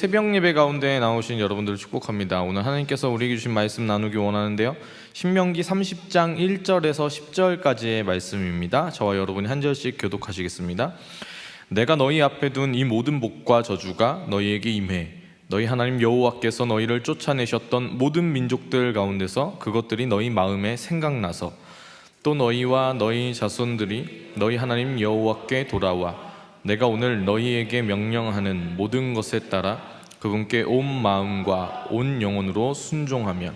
새벽 예배 가운데 나오신 여러분들을 축복합니다. 오늘 하나님께서 우리에게 주신 말씀 나누기 원하는데요, 신명기 30장 1절에서 10절까지의 말씀입니다. 저와 여러분이 한 절씩 교독하시겠습니다. 내가 너희 앞에 둔 이 모든 복과 저주가 너희에게 임해 너희 하나님 여호와께서 너희를 쫓아내셨던 모든 민족들 가운데서 그것들이 너희 마음에 생각나서 또 너희와 너희 자손들이 너희 하나님 여호와께 돌아와 내가 오늘 너희에게 명령하는 모든 것에 따라 그분께 온 마음과 온 영혼으로 순종하며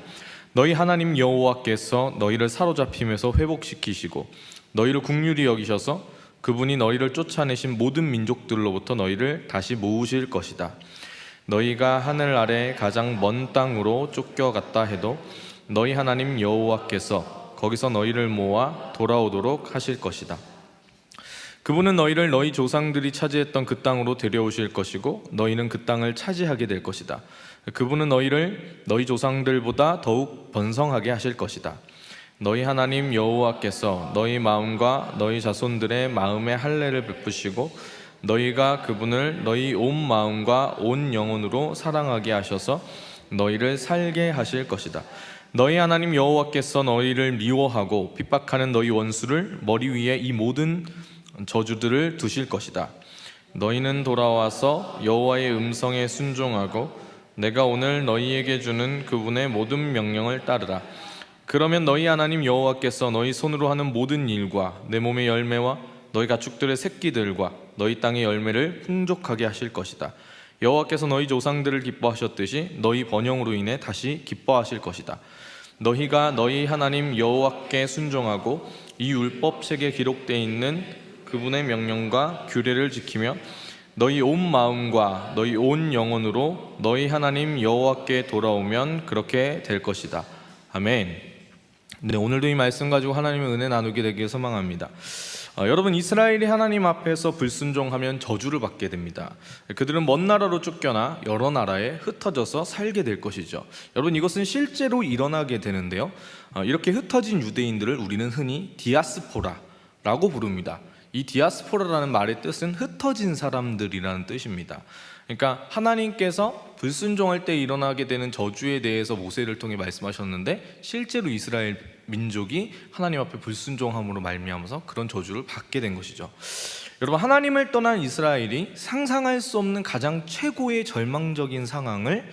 너희 하나님 여호와께서 너희를 사로잡힘에서 회복시키시고 너희를 긍휼히 여기셔서 그분이 너희를 쫓아내신 모든 민족들로부터 너희를 다시 모으실 것이다. 너희가 하늘 아래 가장 먼 땅으로 쫓겨갔다 해도 너희 하나님 여호와께서 거기서 너희를 모아 돌아오도록 하실 것이다. 그분은 너희를 너희 조상들이 차지했던 그 땅으로 데려오실 것이고 너희는 그 땅을 차지하게 될 것이다. 그분은 너희를 너희 조상들보다 더욱 번성하게 하실 것이다. 너희 하나님 여호와께서 너희 마음과 너희 자손들의 마음에 할례를 베푸시고 너희가 그분을 너희 온 마음과 온 영혼으로 사랑하게 하셔서 너희를 살게 하실 것이다. 너희 하나님 여호와께서 너희를 미워하고 핍박하는 너희 원수를 머리 위에 이 모든 저주들을 두실 것이다. 너희는 돌아와서 여호와의 음성에 순종하고 내가 오늘 너희에게 주는 그분의 모든 명령을 따르라. 그러면 너희 하나님 여호와께서 너희 손으로 하는 모든 일과 내 몸의 열매와 너희 가축들의 새끼들과 너희 땅의 열매를 풍족하게 하실 것이다. 여호와께서 너희 조상들을 기뻐하셨듯이 너희 번영으로 인해 다시 기뻐하실 것이다. 너희가 너희 하나님 여호와께 순종하고 이 율법책에 기록되어 있는 그분의 명령과 규례를 지키며 너희 온 마음과 너희 온 영혼으로 너희 하나님 여호와께 돌아오면 그렇게 될 것이다. 아멘. 네, 오늘도 이 말씀 가지고 하나님의 은혜 나누게 되길 소망합니다. 여러분, 이스라엘이 하나님 앞에서 불순종하면 저주를 받게 됩니다. 그들은 먼 나라로 쫓겨나 여러 나라에 흩어져서 살게 될 것이죠. 여러분, 이것은 실제로 일어나게 되는데요, 이렇게 흩어진 유대인들을 우리는 흔히 디아스포라라고 부릅니다. 이 디아스포라라는 말의 뜻은 흩어진 사람들이라는 뜻입니다. 그러니까 하나님께서 불순종할 때 일어나게 되는 저주에 대해서 모세를 통해 말씀하셨는데 실제로 이스라엘 민족이 하나님 앞에 불순종함으로 말미암아서 그런 저주를 받게 된 것이죠. 여러분, 하나님을 떠난 이스라엘이 상상할 수 없는 가장 최고의 절망적인 상황을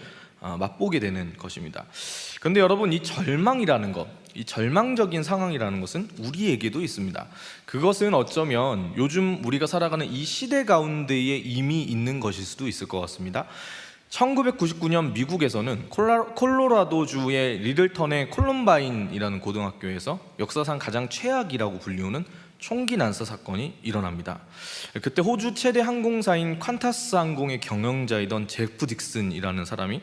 맛보게 되는 것입니다. 그런데 여러분, 이 절망이라는 것, 이 절망적인 상황이라는 것은 우리에게도 있습니다. 그것은 어쩌면 요즘 우리가 살아가는 이 시대 가운데에 이미 있는 것일 수도 있을 것 같습니다. 1999년 미국에서는 콜로라도주의 리들턴의 콜럼바인이라는 고등학교에서 역사상 가장 최악이라고 불리우는 총기 난사 사건이 일어납니다. 그때 호주 최대 항공사인 퀀타스 항공의 경영자이던 제프 딕슨이라는 사람이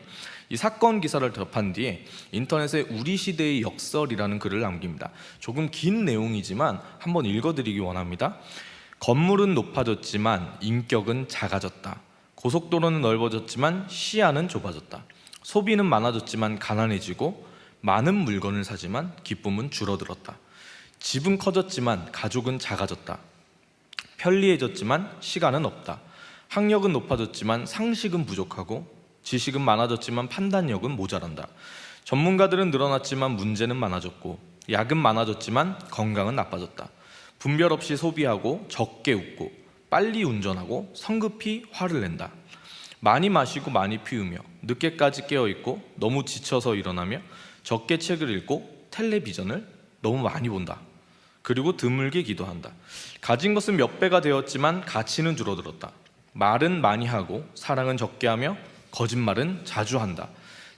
이 사건 기사를 접한 뒤에 인터넷에 우리 시대의 역설이라는 글을 남깁니다. 조금 긴 내용이지만 한번 읽어드리기 원합니다. 건물은 높아졌지만 인격은 작아졌다. 고속도로는 넓어졌지만 시야는 좁아졌다. 소비는 많아졌지만 가난해지고 많은 물건을 사지만 기쁨은 줄어들었다. 집은 커졌지만 가족은 작아졌다. 편리해졌지만 시간은 없다. 학력은 높아졌지만 상식은 부족하고 지식은 많아졌지만 판단력은 모자란다. 전문가들은 늘어났지만 문제는 많아졌고 약은 많아졌지만 건강은 나빠졌다. 분별 없이 소비하고 적게 웃고 빨리 운전하고 성급히 화를 낸다. 많이 마시고 많이 피우며 늦게까지 깨어있고 너무 지쳐서 일어나며 적게 책을 읽고 텔레비전을 너무 많이 본다. 그리고 드물게 기도한다. 가진 것은 몇 배가 되었지만 가치는 줄어들었다. 말은 많이 하고 사랑은 적게 하며 거짓말은 자주 한다.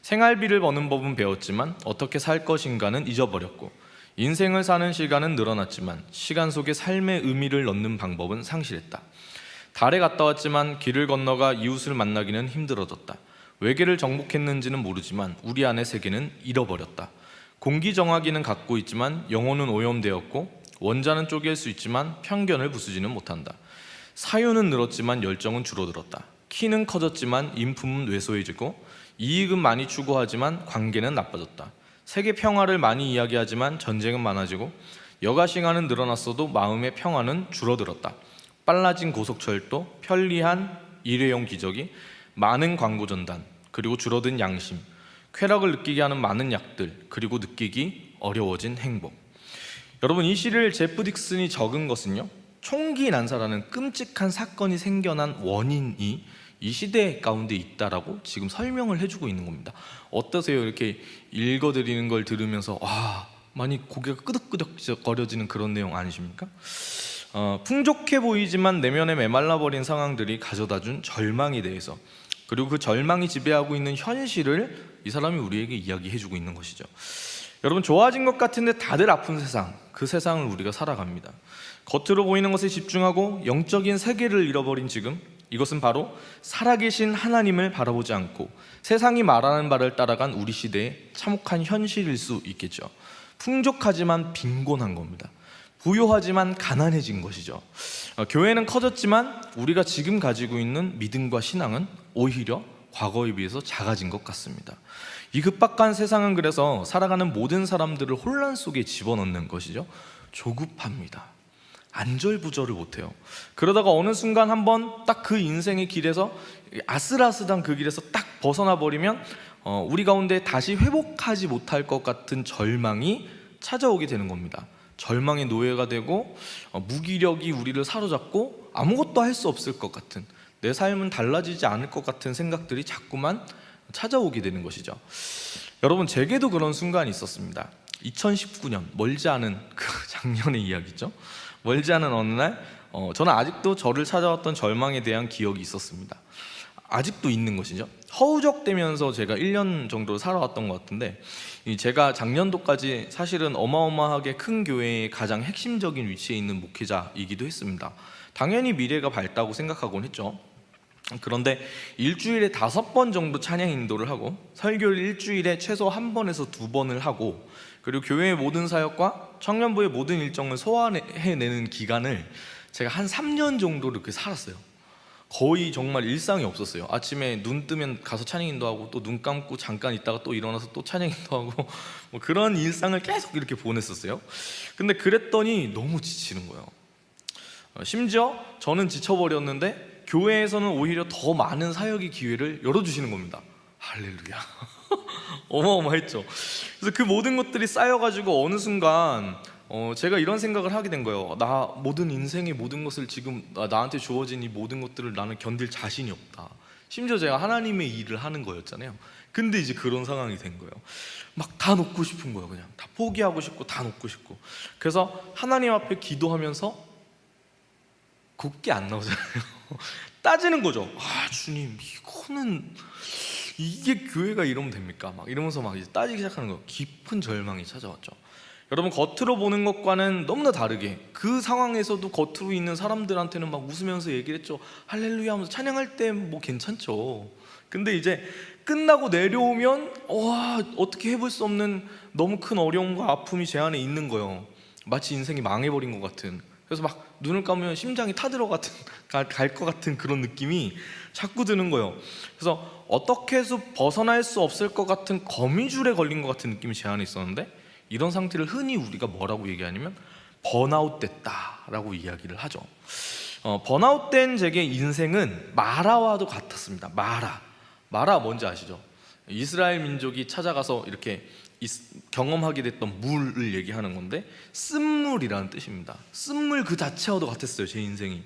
생활비를 버는 법은 배웠지만 어떻게 살 것인가는 잊어버렸고 인생을 사는 시간은 늘어났지만 시간 속에 삶의 의미를 넣는 방법은 상실했다. 달에 갔다 왔지만 길을 건너가 이웃을 만나기는 힘들어졌다. 외계를 정복했는지는 모르지만 우리 안의 세계는 잃어버렸다. 공기정화기는 갖고 있지만 영혼은 오염되었고 원자는 쪼갤 수 있지만 편견을 부수지는 못한다. 사유는 늘었지만 열정은 줄어들었다. 키는 커졌지만 인품은 왜소해지고 이익은 많이 추구하지만 관계는 나빠졌다. 세계 평화를 많이 이야기하지만 전쟁은 많아지고 여가 시간은 늘어났어도 마음의 평화는 줄어들었다. 빨라진 고속철도, 편리한 일회용 기저귀, 많은 광고 전단, 그리고 줄어든 양심, 쾌락을 느끼게 하는 많은 약들, 그리고 느끼기 어려워진 행복. 여러분, 이 시를 제프 딕슨이 적은 것은요, 총기 난사라는 끔찍한 사건이 생겨난 원인이 이 시대 가운데 있다라고 지금 설명을 해주고 있는 겁니다. 어떠세요? 이렇게 읽어드리는 걸 들으면서 많이 고개가 끄덕끄덕 거려지는 그런 내용 아니십니까? 풍족해 보이지만 내면에 메말라버린 상황들이 가져다준 절망에 대해서, 그리고 그 절망이 지배하고 있는 현실을 이 사람이 우리에게 이야기해주고 있는 것이죠. 여러분, 좋아진 것 같은데 다들 아픈 세상, 그 세상을 우리가 살아갑니다. 겉으로 보이는 것에 집중하고 영적인 세계를 잃어버린 지금, 이것은 바로 살아계신 하나님을 바라보지 않고 세상이 말하는 바를 따라간 우리 시대의 참혹한 현실일 수 있겠죠. 풍족하지만 빈곤한 겁니다. 부유하지만 가난해진 것이죠. 교회는 커졌지만 우리가 지금 가지고 있는 믿음과 신앙은 오히려 과거에 비해서 작아진 것 같습니다. 이 급박한 세상은 그래서 살아가는 모든 사람들을 혼란 속에 집어넣는 것이죠. 조급합니다. 안절부절을 못해요. 그러다가 어느 순간 한번 딱 그 인생의 길에서, 아슬아슬한 그 길에서 딱 벗어나 버리면 우리 가운데 다시 회복하지 못할 것 같은 절망이 찾아오게 되는 겁니다. 절망의 노예가 되고 무기력이 우리를 사로잡고 아무것도 할 수 없을 것 같은, 내 삶은 달라지지 않을 것 같은 생각들이 자꾸만 찾아오게 되는 것이죠. 여러분, 제게도 그런 순간이 있었습니다. 2019년, 멀지 않은 그 작년의 이야기죠. 멀지 않은 어느 날 저는 아직도 저를 찾아왔던 절망에 대한 기억이 있었습니다. 아직도 있는 것이죠. 허우적대면서 제가 1년 정도 살아왔던 것 같은데, 제가 작년도까지 사실은 어마어마하게 큰 교회의 가장 핵심적인 위치에 있는 목회자이기도 했습니다. 당연히 미래가 밝다고 생각하곤 했죠. 그런데 일주일에 5번 정도 찬양 인도를 하고, 설교를 일주일에 최소 1번에서 2번을 하고, 그리고 교회의 모든 사역과 청년부의 모든 일정을 소화해내는 기간을 제가 한 3년 정도 이렇게 살았어요. 거의 정말 일상이 없었어요. 아침에 눈 뜨면 가서 찬양 인도하고, 또 눈 감고 잠깐 있다가 또 일어나서 또 찬양 인도하고, 뭐 그런 일상을 계속 이렇게 보냈었어요. 근데 그랬더니 너무 지치는 거예요. 심지어 저는 지쳐버렸는데 교회에서는 오히려 더 많은 사역의 기회를 열어주시는 겁니다. 할렐루야. 어마어마했죠. 그래서 그 모든 것들이 쌓여가지고 어느 순간 제가 이런 생각을 하게 된 거예요. 모든 인생의 모든 것을 지금 나한테 주어진 이 모든 것들을 나는 견딜 자신이 없다. 심지어 제가 하나님의 일을 하는 거였잖아요. 근데 이제 그런 상황이 된 거예요. 막 다 놓고 싶은 거예요. 그냥 다 포기하고 싶고 다 놓고 싶고. 그래서 하나님 앞에 기도하면서 곱게 안 나오잖아요. 따지는 거죠. 주님, 이게 교회가 이러면 됩니까? 막 이러면서 막 이제 따지기 시작하는 거예요. 깊은 절망이 찾아왔죠. 여러분, 겉으로 보는 것과는 너무나 다르게 그 상황에서도 겉으로 있는 사람들한테는 막 웃으면서 얘기를 했죠. 할렐루야 하면서 찬양할 때 뭐 괜찮죠. 근데 이제 끝나고 내려오면 어떻게 해볼 수 없는 너무 큰 어려움과 아픔이 제 안에 있는 거예요. 마치 인생이 망해버린 것 같은. 그래서 막 눈을 감으면 심장이 타들어 갈 것 같은 그런 느낌이 자꾸 드는 거예요. 그래서 어떻게 해서 벗어날 수 없을 것 같은 거미줄에 걸린 것 같은 느낌이 제 안에 있었는데, 이런 상태를 흔히 우리가 뭐라고 얘기하냐면 번아웃 됐다라고 이야기를 하죠. 번아웃된 제게 인생은 마라와도 같았습니다. 마라 뭔지 아시죠? 이스라엘 민족이 찾아가서 이렇게 경험하게 됐던 물을 얘기하는 건데, 쓴물이라는 뜻입니다. 쓴물 그 자체와도 같았어요, 제 인생이.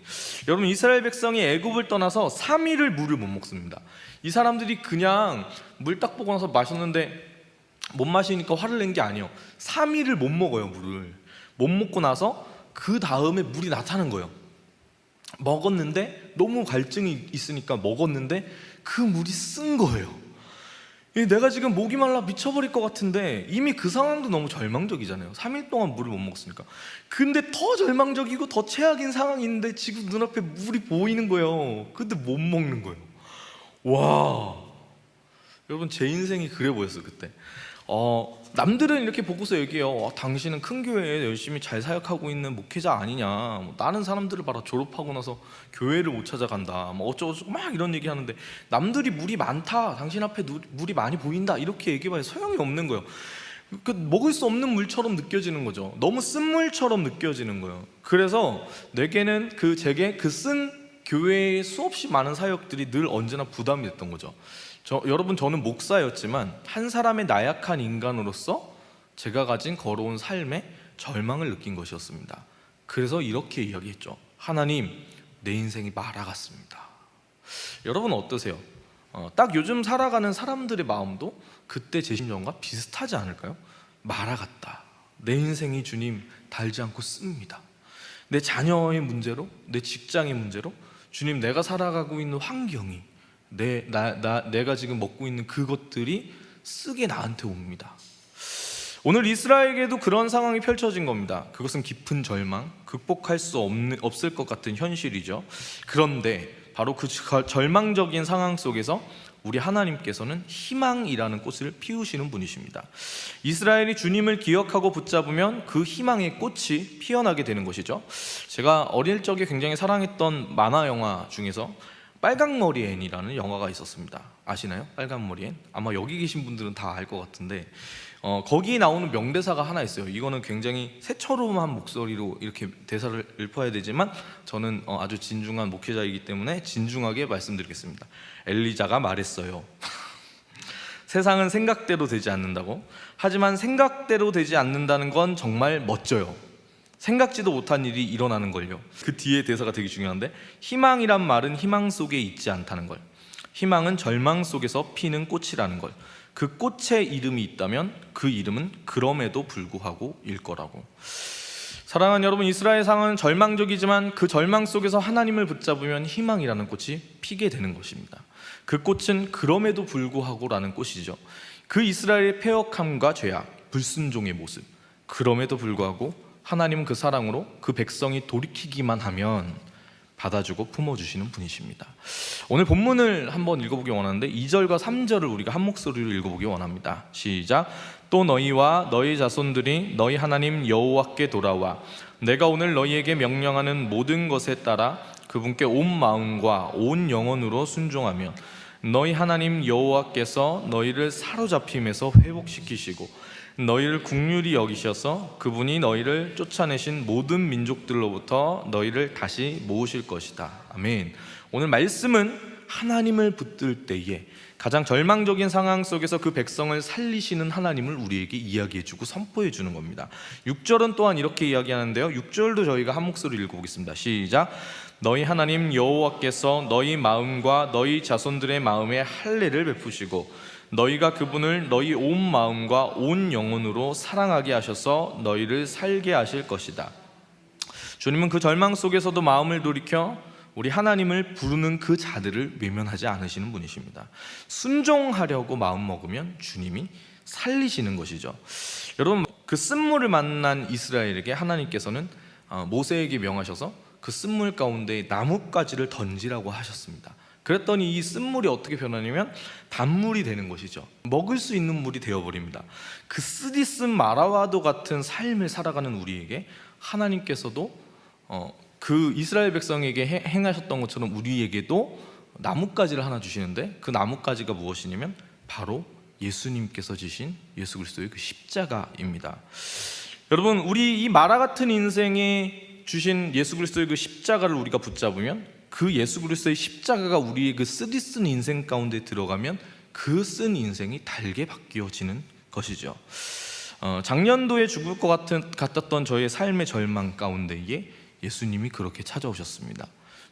여러분, 이스라엘 백성이 애굽을 떠나서 3일을 물을 못 먹습니다. 이 사람들이 그냥 물 딱 보고 나서 마셨는데 못 마시니까 화를 낸 게 아니에요. 3일을 못 먹어요. 물을 못 먹고 나서 그 다음에 물이 나타난 거예요. 먹었는데 너무 갈증이 있으니까 먹었는데 그 물이 쓴 거예요. 내가 지금 목이 말라 미쳐버릴 것 같은데 이미 그 상황도 너무 절망적이잖아요. 3일 동안 물을 못 먹었으니까. 근데 더 절망적이고 더 최악인 상황인데 지금 눈앞에 물이 보이는 거예요. 근데 못 먹는 거예요. 와, 여러분, 제 인생이 그래 보였어요 그때. 남들은 이렇게 보고서 얘기해요. 당신은 큰 교회에 열심히 잘 사역하고 있는 목회자 아니냐. 다른 사람들을 봐라, 졸업하고 나서 교회를 못 찾아간다, 어쩌고저쩌고 막 이런 얘기 하는데, 남들이 물이 많다, 당신 앞에 물이 많이 보인다, 이렇게 얘기해봐야 소용이 없는 거예요. 먹을 수 없는 물처럼 느껴지는 거죠. 너무 쓴 물처럼 느껴지는 거예요. 그래서 내게는 제게 그 쓴 교회에 수없이 많은 사역들이 늘 언제나 부담이 됐던 거죠. 여러분, 저는 목사였지만 한 사람의 나약한 인간으로서 제가 가진 걸어온 삶에 절망을 느낀 것이었습니다. 그래서 이렇게 이야기했죠. 하나님, 내 인생이 마라 같습니다. 여러분 어떠세요? 딱 요즘 살아가는 사람들의 마음도 그때 제 심정과 비슷하지 않을까요? 마라 같다. 내 인생이 주님 달지 않고 씁니다. 내 자녀의 문제로, 내 직장의 문제로, 주님, 내가 살아가고 있는 환경이, 내가 지금 먹고 있는 그것들이 쓰게 나한테 옵니다. 오늘 이스라엘에게도 그런 상황이 펼쳐진 겁니다. 그것은 깊은 절망, 극복할 수 없을 것 같은 현실이죠. 그런데 바로 그 절망적인 상황 속에서 우리 하나님께서는 희망이라는 꽃을 피우시는 분이십니다. 이스라엘이 주님을 기억하고 붙잡으면 그 희망의 꽃이 피어나게 되는 것이죠. 제가 어릴 적에 굉장히 사랑했던 만화 영화 중에서 빨강머리 앤이라는 영화가 있었습니다. 아시나요? 빨강머리 앤? 아마 여기 계신 분들은 다 알 것 같은데 거기 나오는 명대사가 하나 있어요. 이거는 굉장히 새처럼한 목소리로 이렇게 대사를 읊어야 되지만 저는 아주 진중한 목회자이기 때문에 진중하게 말씀드리겠습니다. 엘리자가 말했어요. 세상은 생각대로 되지 않는다고. 하지만 생각대로 되지 않는다는 건 정말 멋져요. 생각지도 못한 일이 일어나는 걸요. 그 뒤에 대사가 되게 중요한데, 희망이란 말은 희망 속에 있지 않다는 걸, 희망은 절망 속에서 피는 꽃이라는 걸, 그 꽃의 이름이 있다면 그 이름은 그럼에도 불구하고 일 거라고. 사랑하는 여러분, 이스라엘 상황은 절망적이지만 그 절망 속에서 하나님을 붙잡으면 희망이라는 꽃이 피게 되는 것입니다. 그 꽃은 그럼에도 불구하고라는 꽃이죠. 그 이스라엘의 패역함과 죄악, 불순종의 모습, 그럼에도 불구하고 하나님은 그 사랑으로 그 백성이 돌이키기만 하면 받아주고 품어주시는 분이십니다. 오늘 본문을 한번 읽어보기 원하는데 2절과 3절을 우리가 한 목소리로 읽어보기 원합니다. 시작. 또 너희와 너희 자손들이 너희 하나님 여호와께 돌아와 내가 오늘 너희에게 명령하는 모든 것에 따라 그분께 온 마음과 온 영혼으로 순종하면 너희 하나님 여호와께서 너희를 사로잡힘에서 회복시키시고 너희를 긍휼히 여기셔서 그분이 너희를 쫓아내신 모든 민족들로부터 너희를 다시 모으실 것이다. 아멘. 오늘 말씀은 하나님을 붙들 때에 가장 절망적인 상황 속에서 그 백성을 살리시는 하나님을 우리에게 이야기해주고 선포해주는 겁니다. 6절은 또한 이렇게 이야기하는데요, 6절도 저희가 한 목소리로 읽어보겠습니다. 시작. 너희 하나님 여호와께서 너희 마음과 너희 자손들의 마음에 할례를 베푸시고 너희가 그분을 너희 온 마음과 온 영혼으로 사랑하게 하셔서 너희를 살게 하실 것이다. 주님은 그 절망 속에서도 마음을 돌이켜 우리 하나님을 부르는 그 자들을 외면하지 않으시는 분이십니다. 순종하려고 마음먹으면 주님이 살리시는 것이죠. 여러분, 그 쓴물을 만난 이스라엘에게 하나님께서는 모세에게 명하셔서 그 쓴물 가운데 나뭇가지를 던지라고 하셨습니다. 그랬더니 이 쓴물이 어떻게 변하냐면 단물이 되는 것이죠. 먹을 수 있는 물이 되어버립니다. 그 쓰디쓴 마라와도 같은 삶을 살아가는 우리에게 하나님께서도 그 이스라엘 백성에게 행하셨던 것처럼 우리에게도 나뭇가지를 하나 주시는데, 그 나뭇가지가 무엇이냐면 바로 예수님께서 지신 예수 그리스도의 그 십자가입니다. 여러분, 우리 이 마라 같은 인생에 주신 예수 그리스도의 그 십자가를 우리가 붙잡으면, 그 예수 그리스도의 십자가가 우리의 그 쓰디쓴 인생 가운데 들어가면 그 쓴 인생이 달게 바뀌어지는 것이죠. 작년도에 죽을 것 같았던 저의 삶의 절망 가운데에 예수님이 그렇게 찾아오셨습니다.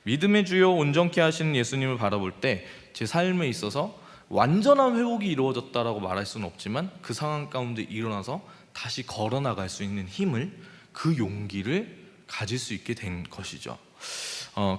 믿음의 주요 온전케 하시는 예수님을 바라볼 때 제 삶에 있어서 완전한 회복이 이루어졌다라고 말할 수는 없지만 그 상황 가운데 일어나서 다시 걸어나갈 수 있는 힘을, 그 용기를 가질 수 있게 된 것이죠.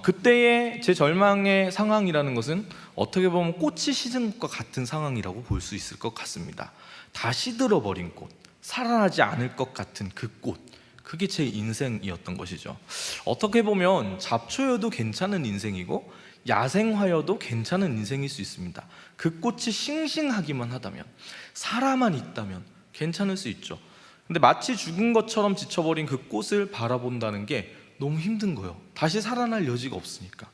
그때의 제 절망의 상황이라는 것은 어떻게 보면 꽃이 시든 것과 같은 상황이라고 볼 수 있을 것 같습니다. 다 시들어버린 꽃, 살아나지 않을 것 같은 그 꽃, 그게 제 인생이었던 것이죠. 어떻게 보면 잡초여도 괜찮은 인생이고 야생화여도 괜찮은 인생일 수 있습니다. 그 꽃이 싱싱하기만 하다면, 살아만 있다면 괜찮을 수 있죠. 근데 마치 죽은 것처럼 지쳐버린 그 꽃을 바라본다는 게 너무 힘든 거예요. 다시 살아날 여지가 없으니까.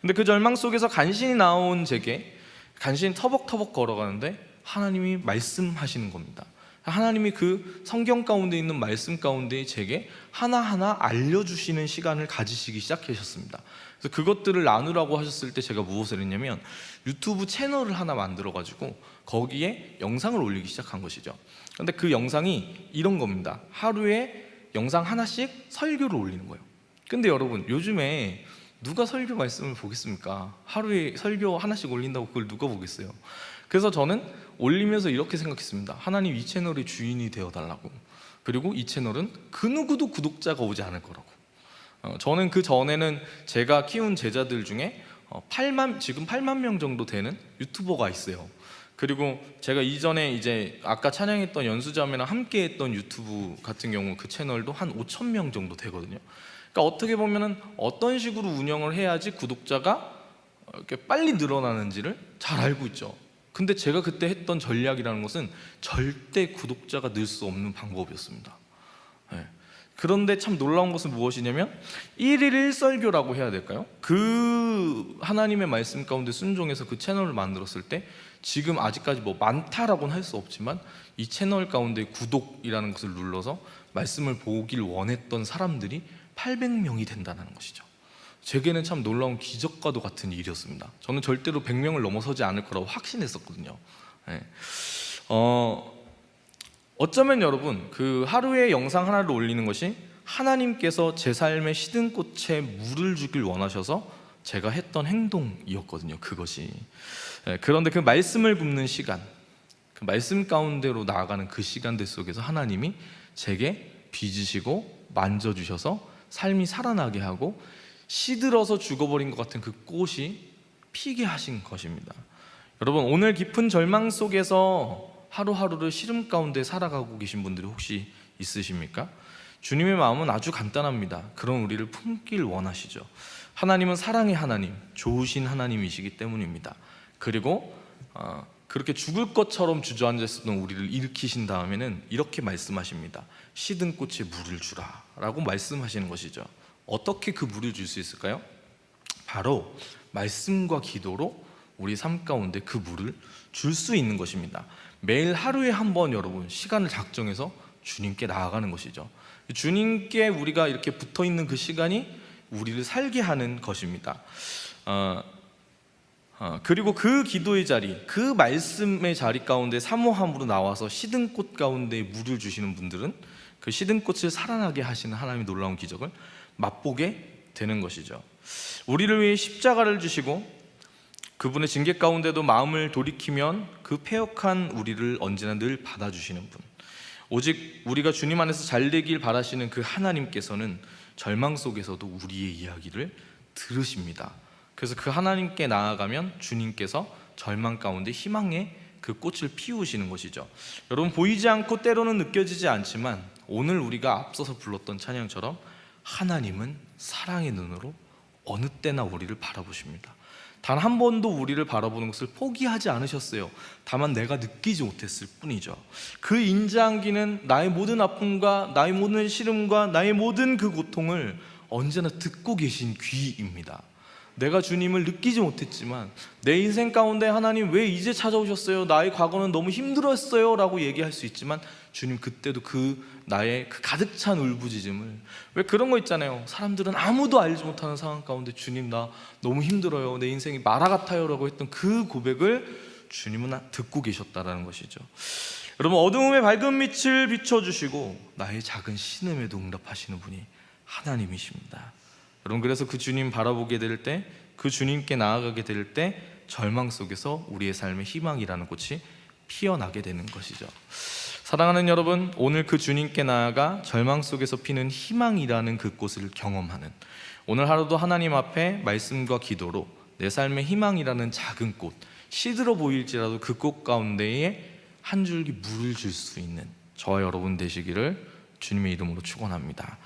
근데 그 절망 속에서 간신히 나온 제게 간신히 터벅터벅 걸어가는데 하나님이 말씀하시는 겁니다. 하나님이 그 성경 가운데 있는 말씀 가운데 제게 하나하나 알려주시는 시간을 가지시기 시작하셨습니다. 그래서 그것들을 나누라고 하셨을 때 제가 무엇을 했냐면 유튜브 채널을 하나 만들어가지고 거기에 영상을 올리기 시작한 것이죠. 그런데 그 영상이 이런 겁니다. 하루에 영상 하나씩 설교를 올리는 거예요. 근데 여러분, 요즘에 누가 설교 말씀을 보겠습니까? 하루에 설교 하나씩 올린다고 그걸 누가 보겠어요? 그래서 저는 올리면서 이렇게 생각했습니다. 하나님, 이 채널의 주인이 되어달라고. 그리고 이 채널은 그 누구도 구독자가 오지 않을 거라고. 저는 그 전에는 제가 키운 제자들 중에 지금 8만 명 정도 되는 유튜버가 있어요. 그리고 제가 이전에 이제 아까 찬양했던 연수자매랑 함께 했던 유튜브 같은 경우 그 채널도 한 5천 명 정도 되거든요. 그러니까 어떻게 보면은 어떤 식으로 운영을 해야지 구독자가 이렇게 빨리 늘어나는지를 잘 알고 있죠. 근데 제가 그때 했던 전략이라는 것은 절대 구독자가 늘 수 없는 방법이었습니다. 네. 그런데 참 놀라운 것은 무엇이냐면 1일 1설교라고 해야 될까요? 그 하나님의 말씀 가운데 순종해서 그 채널을 만들었을 때 지금 아직까지 뭐 많다라고는 할 수 없지만 이 채널 가운데 구독이라는 것을 눌러서 말씀을 보길 원했던 사람들이 800명이 된다는 것이죠. 제게는 참 놀라운 기적과도 같은 일이었습니다. 저는 절대로 100명을 넘어서지 않을 거라고 확신했었거든요. 네. 어쩌면 여러분, 그 하루에 영상 하나를 올리는 것이 하나님께서 제 삶의 시든 꽃에 물을 주길 원하셔서 제가 했던 행동이었거든요. 그것이. 네. 그런데 그 말씀을 굽는 시간, 그 말씀 가운데로 나아가는 그 시간들 속에서 하나님이 제게 빚으시고 만져주셔서 삶이 살아나게 하고 시들어서 죽어버린 것 같은 그 꽃이 피게 하신 것입니다. 여러분, 오늘 깊은 절망 속에서 하루하루를 시름 가운데 살아가고 계신 분들이 혹시 있으십니까? 주님의 마음은 아주 간단합니다. 그런 우리를 품길 원하시죠. 하나님은 사랑의 하나님, 좋으신 하나님이시기 때문입니다. 그리고 그렇게 죽을 것처럼 주저앉아 있었던 우리를 일으키신 다음에는 이렇게 말씀하십니다. 시든 꽃에 물을 주라 라고 말씀하시는 것이죠. 어떻게 그 물을 줄 수 있을까요? 바로 말씀과 기도로 우리 삶 가운데 그 물을 줄 수 있는 것입니다. 매일 하루에 한 번 여러분 시간을 작정해서 주님께 나아가는 것이죠. 주님께 우리가 이렇게 붙어있는 그 시간이 우리를 살게 하는 것입니다. 그리고 그 기도의 자리, 그 말씀의 자리 가운데 사모함으로 나와서 시든 꽃 가운데 물을 주시는 분들은 그 시든 꽃을 살아나게 하시는 하나님의 놀라운 기적을 맛보게 되는 것이죠. 우리를 위해 십자가를 주시고 그분의 징계 가운데도 마음을 돌이키면 그 패역한 우리를 언제나 늘 받아주시는 분, 오직 우리가 주님 안에서 잘되길 바라시는 그 하나님께서는 절망 속에서도 우리의 이야기를 들으십니다. 그래서 그 하나님께 나아가면 주님께서 절망 가운데 희망의 그 꽃을 피우시는 것이죠. 여러분, 보이지 않고 때로는 느껴지지 않지만 오늘 우리가 앞서서 불렀던 찬양처럼 하나님은 사랑의 눈으로 어느 때나 우리를 바라보십니다. 단 한 번도 우리를 바라보는 것을 포기하지 않으셨어요. 다만 내가 느끼지 못했을 뿐이죠. 그 인자한기는 나의 모든 아픔과 나의 모든 시름과 나의 모든 그 고통을 언제나 듣고 계신 귀입니다. 내가 주님을 느끼지 못했지만 내 인생 가운데 하나님 왜 이제 찾아오셨어요? 나의 과거는 너무 힘들었어요 라고 얘기할 수 있지만 주님 그때도 나의 그 가득 찬 울부짖음을, 왜 그런 거 있잖아요. 사람들은 아무도 알지 못하는 상황 가운데 주님 나 너무 힘들어요, 내 인생이 마라 같아요 라고 했던 그 고백을 주님은 듣고 계셨다라는 것이죠. 여러분, 어두움에 밝은 빛을 비춰주시고 나의 작은 신음에도 응답하시는 분이 하나님이십니다. 여러분, 그래서 그 주님 바라보게 될 때, 그 주님께 나아가게 될 때 절망 속에서 우리의 삶의 희망이라는 꽃이 피어나게 되는 것이죠. 사랑하는 여러분, 오늘 그 주님께 나아가 절망 속에서 피는 희망이라는 그 꽃을 경험하는, 오늘 하루도 하나님 앞에 말씀과 기도로 내 삶의 희망이라는 작은 꽃, 시들어 보일지라도 그 꽃 가운데에 한 줄기 물을 줄 수 있는 저와 여러분 되시기를 주님의 이름으로 축원합니다.